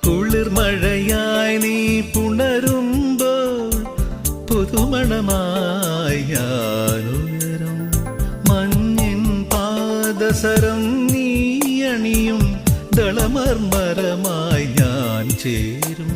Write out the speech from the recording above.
കുളിർമഴയായി നീ പുണരുമ്പോൾ പുതുമണമായി ഞാനുയരും. മഞ്ഞിൻ പാദസരം നീ അണിയും ദളമർമരമായി ഞാൻ ചേരും.